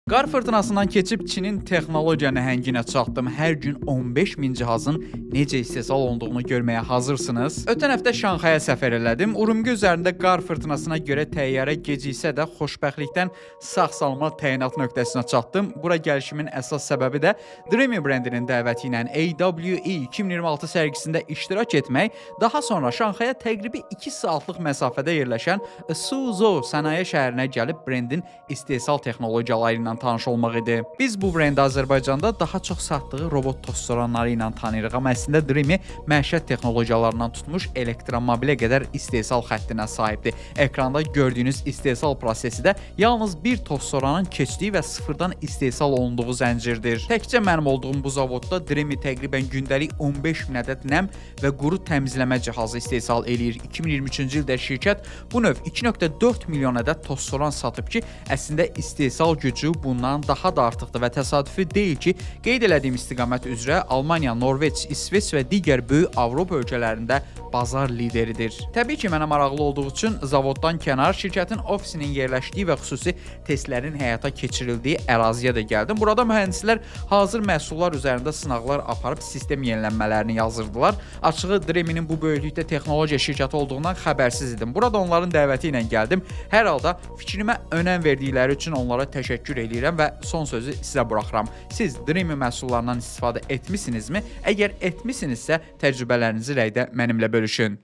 Qar fırtınasından keçib Çinin texnologiya nəhənginə çatdım. Hər gün 15 min cihazın necə istehsal olunduğunu görməyə hazırsınız. Ötən həftə Şanxaya səfər elədim. Urumqi üzərində qar fırtınasına görə təyyarə geciksə də xoşbəxtlikdən sağ-salamat təyinat nöqtəsinə çatdım. Bura gəlişimin əsas səbəbi də Dreame brendinin dəvəti ilə AWE 2026 sərgisində iştirak etmək, daha sonra Şanxaya təqribi 2 saatlıq məsafədə yerləşən Suzhou sənaye şəhərinə gəlib brendin istehsal texnologiyaları ilə tanış olmaq idi. Biz bu brendi Azərbaycanda daha çox satdığı robot tozsoranları ilə tanıyırıq, amma əslində Dreame məişət texnologiyalarından tutmuş elektromobilə qədər istehsal xəttinə sahibdir. Ekranda gördüyünüz istehsal prosesi də yalnız bir tozsoranın keçdiyi və sıfırdan istehsal olunduğu zəncirdir. Təkcə mənim olduğum bu zavodda Dreame təqribən gündəlik 15 min ədəd nəm və quru təmizləmə cihazı istehsal eləyir. 2023-cü ildə şirkət bu növ 2,4 milyon ədəd tozsoran satıb ki, əslində istehsal gücü bundan daha da artıqdır və təsadüfi deyil ki, qeyd elədiyim istiqamət üzrə Almaniya, Norveç, İsveç və digər böyük Avropa ölkələrində bazar lideridir. Təbii ki, mənə maraqlı olduğu üçün zavoddan kənar şirkətin ofisinin yerləşdiyi və xüsusi testlərin həyata keçirildiyi əraziyə də gəldim. Burada mühəndislər hazır məhsullar üzərində sınaqlar aparıb sistem yenilənmələrini yazırdılar. Açığı Dreame'nin bu böyüklükdə texnologiya şirkəti olduğundan xəbərsiz idim. Burada onların dəvəti ilə gəldim. Hər halda fikrimə önəm verdikləri üçün onlara təşəkkür edirəm və son sözü sizə buraxıram. Siz Dreame məhsullarından istifadə etmisinizmi? Əgər etmisinizsə, təcrübələrinizi rəydə mənimlə bölüşün.